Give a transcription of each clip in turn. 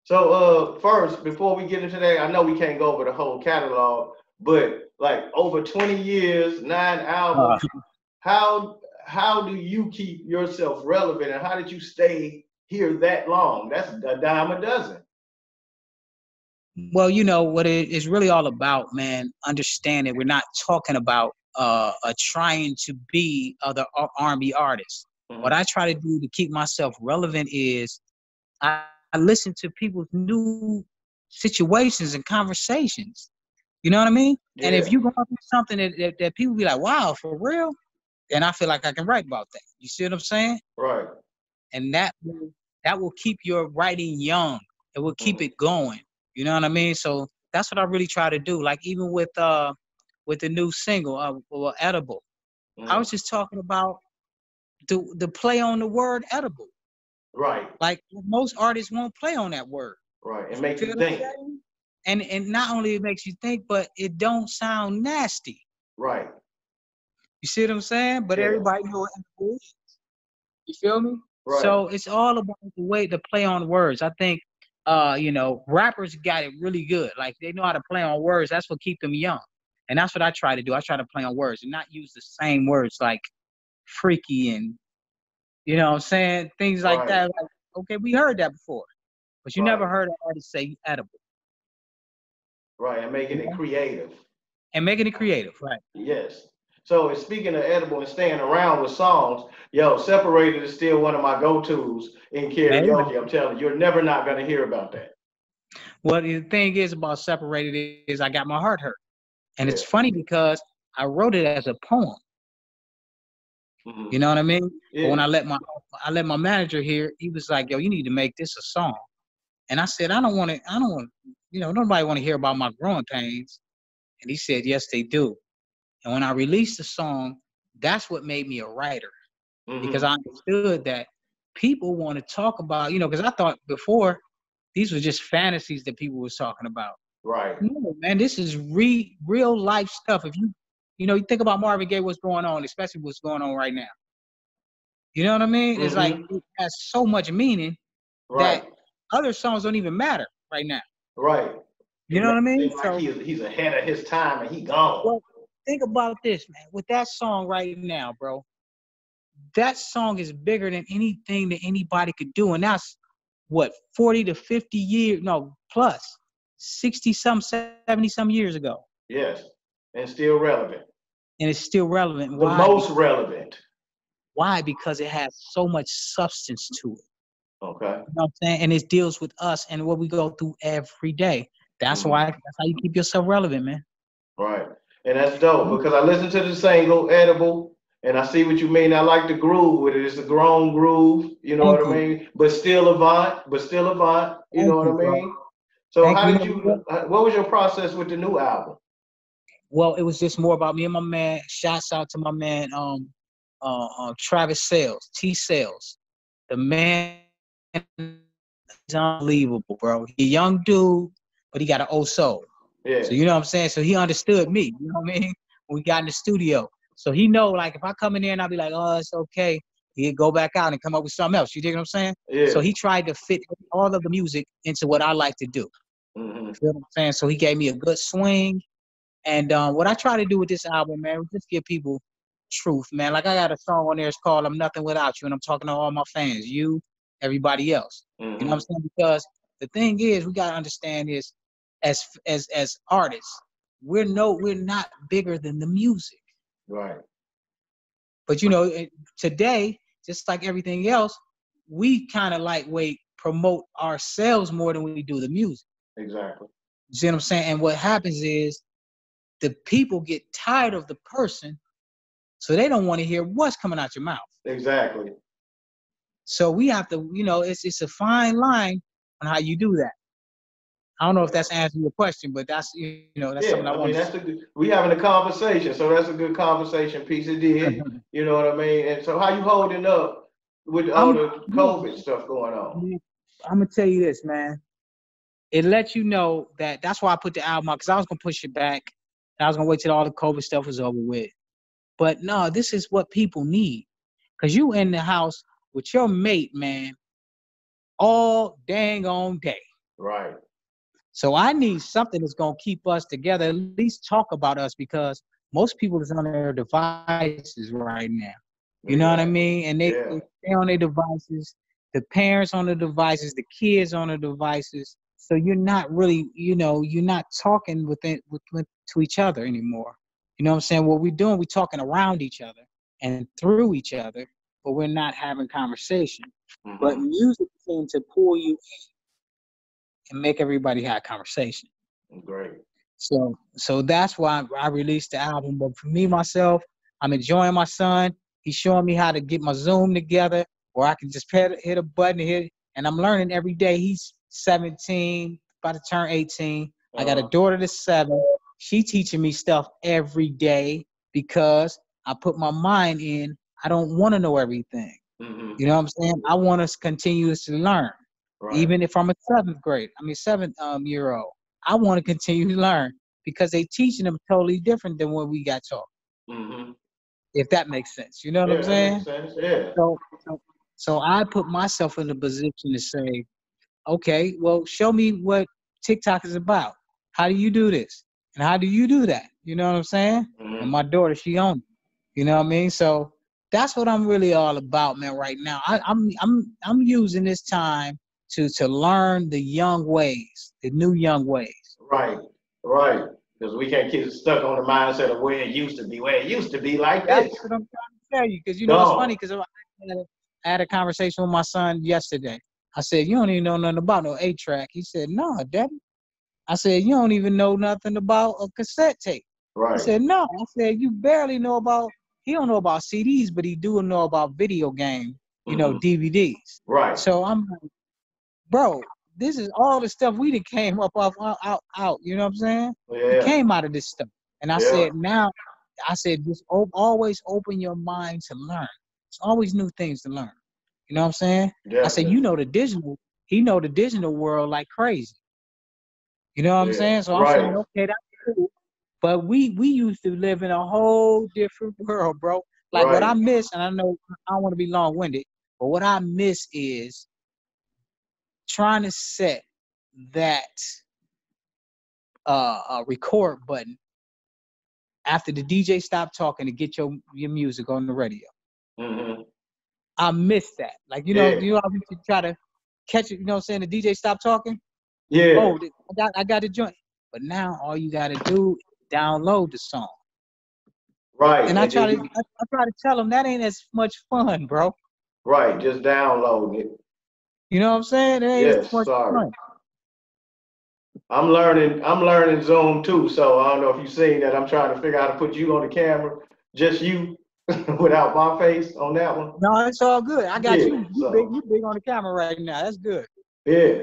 So first, before we get into that, I know we can't go over the whole catalog, but like over 20 years, 9 albums, Uh, how do you keep yourself relevant and how did you stay here that long? That's a dime a dozen. well, what it is really all about, man. Understanding we're not talking about trying to be other R&B artists. What Hmm. I try to do to keep myself relevant is I listen to people's new situations and conversations. You know what I mean? And if Yeah, you go through something that people be like, wow, for real, then I feel like I can write about that. You see what I'm saying? right. And that will keep your writing young. It will keep Hmm. it going. You know what I mean? So that's what I really try to do. Like even with the new single, well, Edible. I was Hmm. just talking about the play on the word edible. Right, Like most artists won't play on that word. right. It You makes feel you what I'm think. saying? And not only it makes you think, but it don't sound nasty. Right. You see what I'm saying? But Yeah. everybody know what edible is. You feel me? Right. So it's all about the way to play on words. I think rappers got it really good. Like they know how to play on words. That's what keep them young. And that's what I try to do. I try to play on words and not use the same words like freaky and what I'm saying? Things like Right. that. Like, okay, we heard that before. But you never Right. heard an artist say edible. Right. And making You it know? creative. And making it creative, right? Yes. So speaking of edible and staying around with songs, yo, Separated is still one of my go-tos in Hey, karaoke. I'm telling you, you're never not gonna hear about that. well, the thing is about Separated is I got my heart hurt. And it's Yeah. funny because I wrote it as a poem. You Hmm. know what I mean? But when Yeah. I let my manager hear, he was like, "Yo, you need to make this a song." And I said, I don't want, nobody want to hear about my growing pains." And he said, "Yes, they do." And when I released the song, that's what made me a writer because I Hmm. understood that people want to talk about, because I thought before these were just fantasies that people was talking about. Right. No, man, this is real life stuff. If you think about Marvin Gaye, what's going on, especially what's going on right now. You know what I mean? It's like Hmm. it has so much meaning that Right. other songs don't even matter right now. Right. You It know what makes I it mean? seem like So, he's ahead of his time and he gone. well, think about this, man. With that song right now, bro, that song is bigger than anything that anybody could do. And that's what, 40 to 50 years, no, plus 60 some, 70 some years ago. Yes. And still relevant. And it's still relevant. The Why? most relevant. Why? Because it has so much substance to it. Okay. You know what I'm saying? And it deals with us and what we go through every day. Hmm. That's how you keep yourself relevant, man. Right. And that's dope because I listened to the single Edible and I see what you mean. I like the groove with it. It's a grown groove, you know Thank what I you. mean? But still Avant, you know Thank what I you, bro. mean? So Thank how you. did you what was your process with the new album? Well, it was just more about me and my man. Shouts out to my man, Travis Sales, T Sales. The man is unbelievable, bro. He a young dude, but he got an old soul. So Yeah. you know what I'm saying? So he understood me. You know what I mean? When we got in the studio. So he know like if I come in there and I'll be like, oh, it's okay. He'd go back out and come up with something else. You dig what I'm saying? So Yeah. he tried to fit all of the music into what I like to do. Hmm. You feel what I'm saying? So he gave me a good swing. And what I try to do with this album, man, is just give people truth, man. Like I got a song on there, it's called "I'm Nothing Without You," and I'm talking to all my fans, you, everybody else. You know what Hmm. I'm saying? Because the thing is, we gotta understand is, as artists, we're not bigger than the music. Right. But today, just like everything else, we kind of like promote ourselves more than we do the music. Exactly. You see what I'm saying? And what happens is the people get tired of the person, so they don't want to hear what's coming out your mouth. Exactly. So we have to, it's a fine line on how you do that. I don't know if Yeah. that's answering your question, but that's something I Yeah, want I to mean say. that's a good. We having a conversation, so that's a good conversation piece. It did, you know what I mean. And so, how you holding up with all I'm the good, COVID stuff going on? man. I'm gonna tell you this, man. It lets you know that's why I put the album out because I was gonna push it back. I was gonna wait till all the COVID stuff was over with. But no, this is what people need. Cause you in the house with your mate, man. all dang on day. Right. So I need something that's gonna keep us together, at least talk about us, because most people is on their devices right now. You know what I mean? And they stay on their devices, the parents on the devices, the kids on the devices. So you're not really, you're not talking to each other anymore. You know what I'm saying? What we're doing, we're talking around each other and through each other, but we're not having conversation. Mm-hmm. But music seems to pull you in and make everybody have conversation. Great. So that's why I released the album. But for me, myself, I'm enjoying my son. He's showing me how to get my Zoom together, where I can just hit a button and hit, and I'm learning every day. He's 17, about to turn 18. I got a daughter that's 7. She teaching me stuff every day because I put my mind in. I don't want to know everything. Mm-hmm. You know what I'm saying? I want us to continuously learn. Right. Even if I'm a 7-year-old. I want to continue to learn because they teaching them totally different than what we got taught. Mm-hmm. If that makes sense. You know what I'm saying? That makes sense. Yeah. So I put myself in a position to say, okay, well, show me what TikTok is about. How do you do this? And how do you do that? You know what I'm saying? Mm-hmm. And my daughter, she owns it. You know what I mean? So that's what I'm really all about, man, right now. I'm using this time to learn the young ways, the new young ways. Right. Because we can't keep stuck on the mindset of where it used to be. Where it used to be like That's this. What I'm trying to tell you. Because it's funny. Because I had a conversation with my son yesterday. I said, "You don't even know nothing about no 8-track." He said, "No, Daddy." I said, "You don't even know nothing about a cassette tape." Right. He said, "No." I said, "You barely know about." He don't know about CDs, but he do know about video game, DVDs. Right. So I'm like, bro, this is all the stuff we done came up off out. You know what I'm saying? Yeah. We came out of this stuff. And I said, just always open your mind to learn. There's always new things to learn. You know what I'm saying? Yeah. I said, he know the digital world like crazy. You know what I'm saying? So I'm saying, okay, that's cool. But we used to live in a whole different world, bro. Like what I miss, and I know I don't want to be long-winded, but what I miss is trying to set that record button after the DJ stopped talking to get your music on the radio. Mm-hmm. I miss that. Like, you know how we should try to catch it, you know what I'm saying? The DJ stopped talking. Yeah. Oh, I got the joint. But now all you got to do is download the song. Right. And I try to tell them that ain't as much fun, bro. Right. Just download it. You know what I'm saying? It ain't as much fun. I'm learning Zoom too. So I don't know if you've seen that. I'm trying to figure out how to put you on the camera. Just you without my face on that one. No, it's all good. I got you. You big on the camera right now. That's good. Yeah.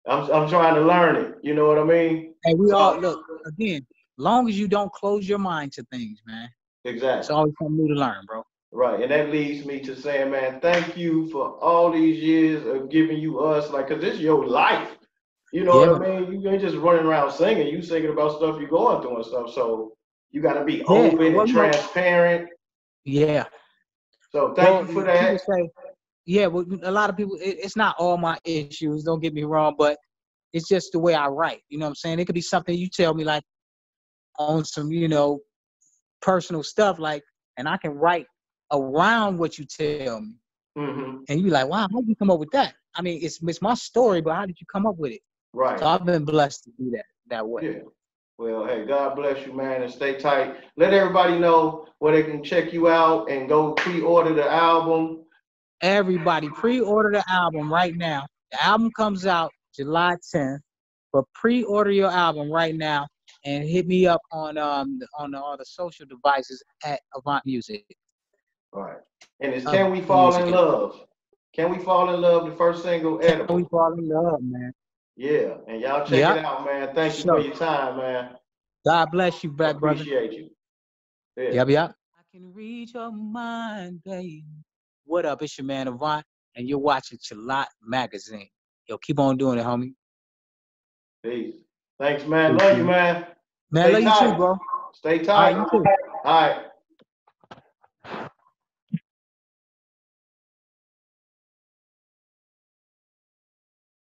I'm trying to learn it. You know what I mean? Hey, we all look again. Long as you don't close your mind to things, man. Exactly. It's always something new to learn, bro. Right, and that leads me to saying, man, thank you for all these years of giving you us, like, cause this is your life. You know what I mean? You ain't just running around singing. You singing about stuff you're going through and stuff. So you got to be open and transparent. Yeah. So thank you for that. A lot of people, it's not all my issues, don't get me wrong, but it's just the way I write. You know what I'm saying? It could be something you tell me like on some, personal stuff, like, and I can write around what you tell me. Mm-hmm. And you be like, wow, how did you come up with that? I mean, it's my story, but how did you come up with it? Right. So I've been blessed to do that way. Yeah. Well, hey, God bless you, man, and stay tight. Let everybody know where they can check you out and go pre-order the album. Everybody, pre-order the album right now. The album comes out July 10th, but pre-order your album right now and hit me up on all the social devices at Avant Music. All right. And it's Can We Fall in Love? Can We Fall in Love, the first single, Edible. Can We Fall in Love, man. Yeah, and y'all check it out, man. Thank you for your time, man. God bless you, brother. Appreciate you. Yeah. Yep. I can read your mind, baby. What up? It's your man Avant, and you're watching Chalot Magazine. Yo, keep on doing it, homie. Peace. Thanks, man. Love you, man. Man, love you too, bro. Stay tight. All right, you too. All right.